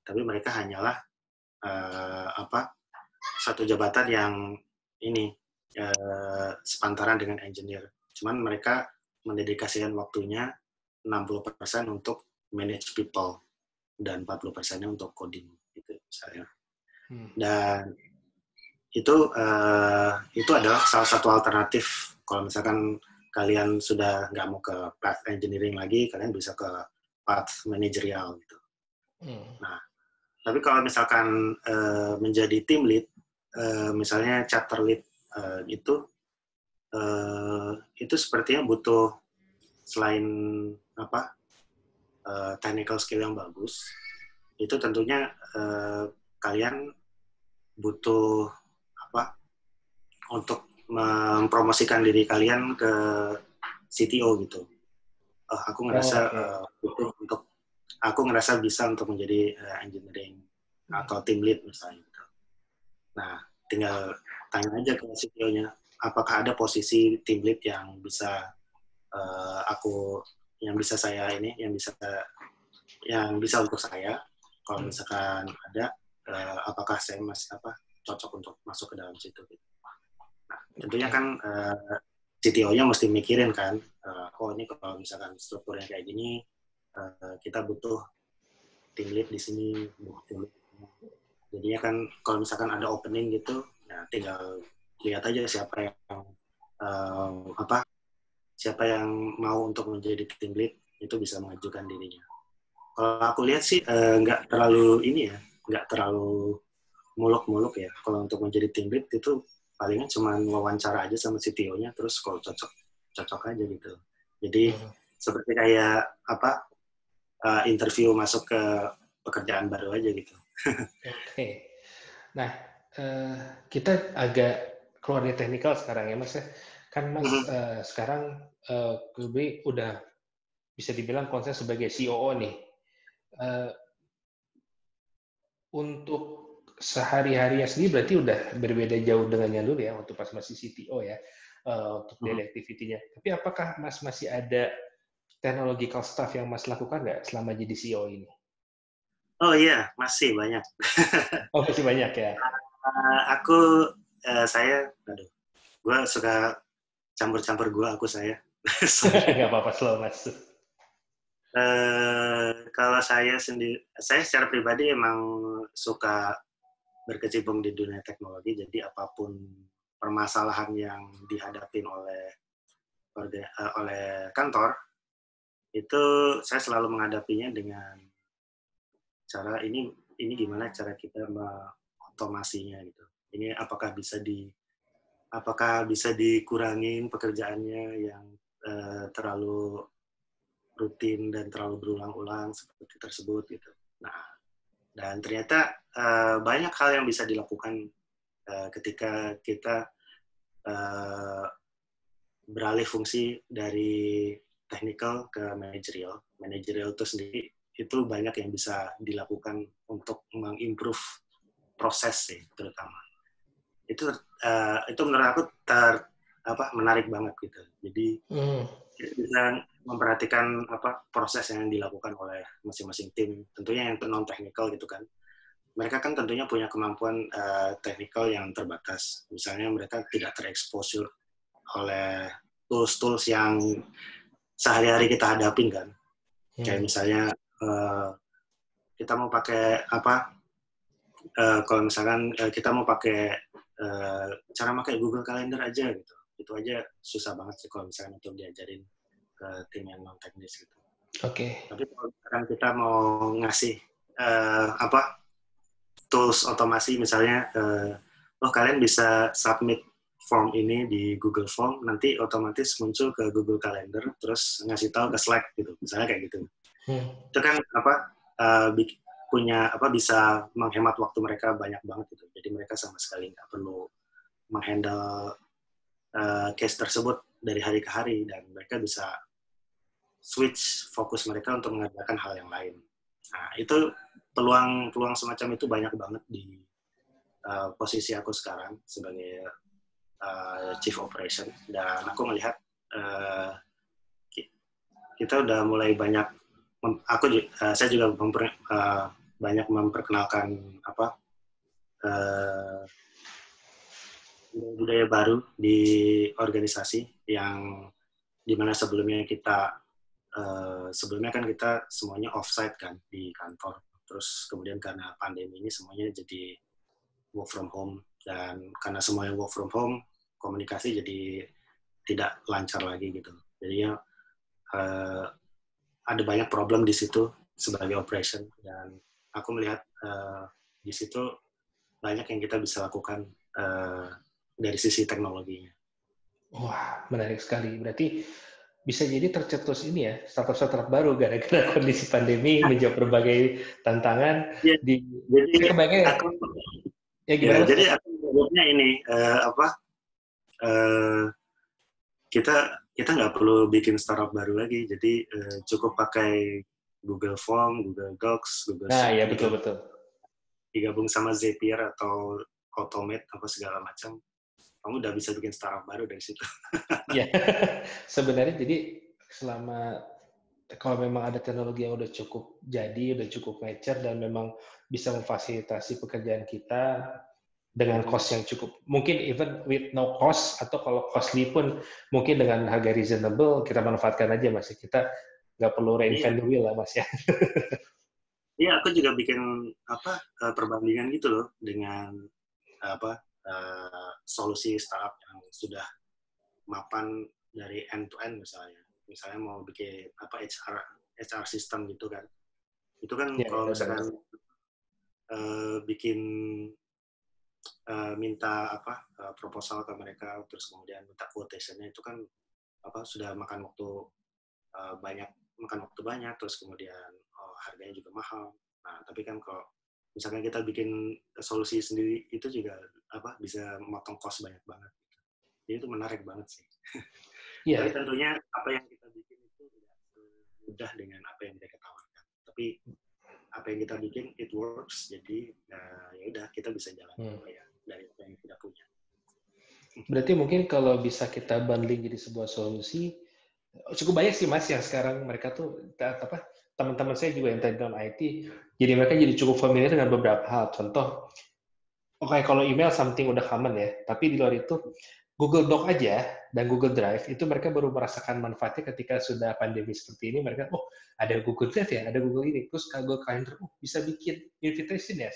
Speaker 3: Tapi mereka hanyalah satu jabatan yang ini sepantaran dengan engineer. Cuman mereka mendedikasikan waktunya 60% untuk manage people dan 40%-nya untuk coding gitu misalnya. Dan itu adalah salah satu alternatif kalau misalkan kalian sudah nggak mau ke path engineering lagi, kalian bisa ke path managerial gitu. Nah, tapi kalau misalkan menjadi team lead, misalnya chapter lead itu sepertinya butuh selain technical skill yang bagus, itu tentunya kalian butuh untuk mempromosikan diri kalian ke CTO gitu. Aku ngerasa aku ngerasa bisa untuk menjadi engineering atau team lead misalnya. Gitu. Nah, tinggal tanya aja ke CTO-nya, apakah ada posisi team lead yang bisa yang bisa untuk saya. Kalau misalkan ada, apakah saya masih cocok untuk masuk ke dalam situ. Gitu. Nah, tentunya kan CTO-nya mesti mikirin kan, ini kalau misalkan strukturnya kayak gini, kita butuh team lead di sini. Jadinya kan kalau misalkan ada opening gitu, ya tinggal lihat aja siapa yang mau untuk menjadi team lead, itu bisa mengajukan dirinya. Kalau aku lihat sih nggak terlalu muluk-muluk ya. Kalau untuk menjadi team lead itu palingan cuma wawancara aja sama CTO-nya, terus kalau cocok aja gitu. Jadi seperti kayak interview masuk ke pekerjaan baru aja gitu.
Speaker 1: Oke. Nah, kita agak keluar dari teknikal sekarang ya Mas. Kan Mas sekarang Kubi udah bisa dibilang konsen sebagai COO nih. Untuk sehari-harinya sendiri berarti udah berbeda jauh dengan yang dulu ya, waktu pas masih CTO ya, untuk daily activity-nya. Tapi apakah Mas masih ada technological stuff yang Mas lakukan nggak selama jadi CEO ini?
Speaker 3: Oh iya, masih banyak.
Speaker 1: Oh, masih banyak ya?
Speaker 3: Gue suka campur-campur saya.
Speaker 1: Nggak apa-apa, slow Mas.
Speaker 3: Kalau saya secara pribadi emang suka berkecimpung di dunia teknologi, jadi apapun permasalahan yang dihadapin oleh kantor, itu saya selalu menghadapinya dengan cara ini gimana cara kita mengotomasinya gitu. Ini apakah bisa dikurangin pekerjaannya yang terlalu rutin dan terlalu berulang-ulang seperti tersebut gitu. Nah, dan ternyata banyak hal yang bisa dilakukan ketika kita beralih fungsi dari technical ke managerial. Managerial itu sendiri itu banyak yang bisa dilakukan untuk mengimprove proses sih terutama. Itu menurut aku menarik banget gitu. Jadi bisa memperhatikan proses yang dilakukan oleh masing-masing tim, tentunya yang non teknikal gitu kan. Mereka kan tentunya punya kemampuan teknikal yang terbatas. Misalnya mereka tidak tereksposur oleh tools yang sehari-hari kita hadapin kan. Kayak misalnya kita mau pakai kalau misalkan kita mau pakai cara pakai Google Calendar aja gitu. Itu aja susah banget sih kalau misalkan untuk diajarin ke tim yang non teknis gitu.
Speaker 1: Oke.
Speaker 3: Tapi kalau misalkan kita mau ngasih tools otomasi misalnya, kalian bisa submit form ini di Google Form, nanti otomatis muncul ke Google Calendar, terus ngasih tahu ke Slack gitu, misalnya kayak gitu. Itu kan bisa menghemat waktu mereka banyak banget gitu. Jadi mereka sama sekali nggak perlu menghandle case tersebut dari hari ke hari, dan mereka bisa switch fokus mereka untuk mengerjakan hal yang lain. Nah, itu peluang semacam itu banyak banget di posisi aku sekarang sebagai Chief Operation, dan aku melihat kita udah mulai banyak, saya juga banyak memperkenalkan budaya baru di organisasi yang dimana sebelumnya kan kita semuanya offsite kan di kantor, terus kemudian karena pandemi ini semuanya jadi work from home, dan karena semuanya work from home, komunikasi jadi tidak lancar lagi gitu. Jadinya ada banyak problem di situ sebagai operation, dan aku melihat di situ banyak yang kita bisa lakukan dari sisi teknologinya.
Speaker 1: Wah, menarik sekali. Berarti bisa jadi tercetus ini ya, startup-startup baru gara-gara kondisi pandemi menjawab berbagai tantangan.
Speaker 3: Ya,
Speaker 1: Saya kebayang ya gimana?
Speaker 3: Jadi aku menjawabnya ini kita nggak perlu bikin startup baru lagi, jadi cukup pakai Google Form, Google Docs, Google Sheet.
Speaker 1: Ya betul.
Speaker 3: Digabung sama Zapier atau Automate apa segala macam, kamu udah bisa bikin startup baru dari situ.
Speaker 1: Iya, sebenarnya jadi kalau memang ada teknologi yang udah cukup mature dan memang bisa memfasilitasi pekerjaan kita dengan cost yang cukup, mungkin even with no cost, atau kalau costly pun mungkin dengan harga reasonable, kita manfaatkan aja Mas. Kita nggak perlu reinvent the wheel lah Mas ya.
Speaker 3: Iya, aku juga bikin perbandingan gitu loh dengan solusi startup yang sudah mapan dari end to end, misalnya mau bikin HR system gitu kan, itu kan ya, kalau misalkan bikin minta proposal ke mereka, terus kemudian minta quotation-nya, itu kan sudah makan waktu banyak, terus kemudian harganya juga mahal. Nah, tapi kan kalau misalkan kita bikin solusi sendiri, itu juga bisa memotong cost banyak banget. Jadi itu menarik banget sih. Yeah. Tapi tentunya apa yang kita bikin itu tidak mudah dengan apa yang mereka tawarkan. Tapi apa yang kita bikin it works, jadi ya udah kita bisa jalan dari apa yang kita punya.
Speaker 1: Berarti mungkin kalau bisa kita bundling jadi sebuah solusi, cukup banyak sih Mas yang sekarang mereka tuh teman-teman saya juga yang tadi dalam IT, jadi mereka jadi cukup familiar dengan beberapa hal. Contoh, kalau email something udah common ya, tapi di luar itu Google Doc aja dan Google Drive itu mereka baru merasakan manfaatnya ketika sudah pandemi seperti ini. Mereka, ada Google Drive ya, ada Google ini, terus Google Calendar, bisa bikin invitation ya,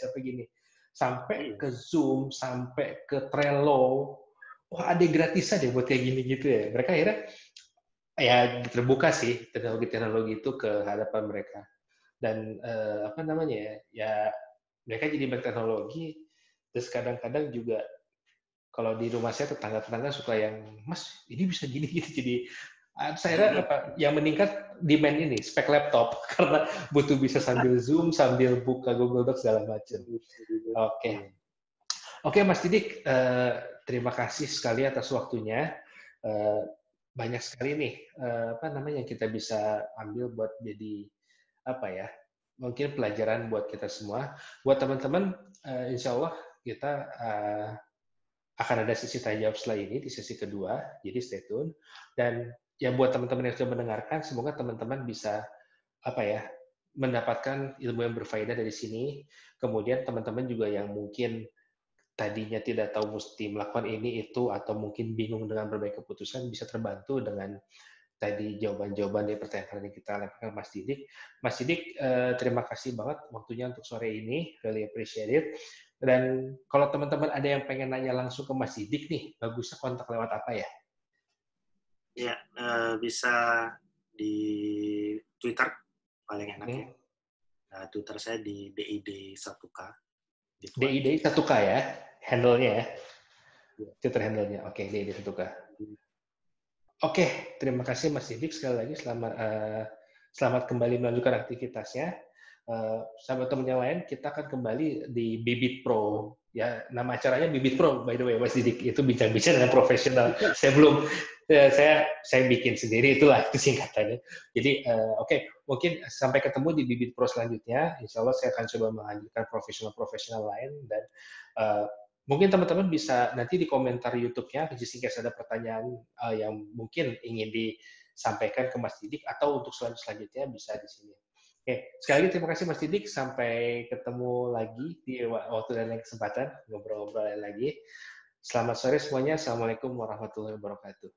Speaker 1: sampai ke Zoom, sampai ke Trello, ada gratisan ya buat kayak gini gitu ya. Mereka akhirnya ya terbuka sih teknologi itu ke hadapan mereka, dan ya mereka jadi berteknologi. Terus kadang-kadang juga kalau di rumah saya tetangga-tetangga suka yang, Mas ini bisa gini gitu, jadi saya yang meningkat demand ini spek laptop karena butuh bisa sambil Zoom, sambil buka Google Docs segala macam. Oke, Mas Didik, terima kasih sekali atas waktunya. Banyak sekali nih yang kita bisa ambil buat jadi mungkin pelajaran buat kita semua. Buat teman-teman, insya Allah kita akan ada sesi tanya jawab setelah ini di sesi kedua, jadi stay tune. Dan ya buat teman-teman yang sudah mendengarkan, semoga teman-teman bisa mendapatkan ilmu yang berfaedah dari sini. Kemudian teman-teman juga yang mungkin tadinya tidak tahu mesti melakukan ini itu, atau mungkin bingung dengan berbagai keputusan, bisa terbantu dengan tadi jawaban-jawaban dari pertanyaan yang kita lakukan Mas Didik. Mas Didik, terima kasih banget waktunya untuk sore ini, really appreciate it. Dan kalau teman-teman ada yang pengen nanya langsung ke Mas Didik nih, bagusnya kontak lewat apa ya?
Speaker 3: Ya, bisa di Twitter paling enaknya. Twitter saya di DID1K.
Speaker 1: DID1K ya, handle-nya ya? Twitter handle-nya, oke, DID1K. Oke, terima kasih Mas Didik, sekali lagi selamat kembali melanjutkan aktivitasnya. Sahabat teman yang lain, kita akan kembali di Bibit Pro. Ya, nama acaranya Bibit Pro, by the way, Mas Didik. Itu bincang-bincang dengan profesional. Saya bikin sendiri, itulah itu singkatannya. Jadi, mungkin sampai ketemu di Bibit Pro selanjutnya. Insya Allah saya akan coba melanjutkan profesional-profesional lain, dan Mungkin teman-teman bisa nanti di komentar YouTube-nya, just in case ada pertanyaan yang mungkin ingin disampaikan ke Mas Didik, atau untuk selanjutnya bisa di sini. Oke, sekali lagi terima kasih Mas Didik, sampai ketemu lagi di waktu dan lain kesempatan, ngobrol-ngobrol lagi. Selamat sore semuanya, Assalamualaikum warahmatullahi wabarakatuh.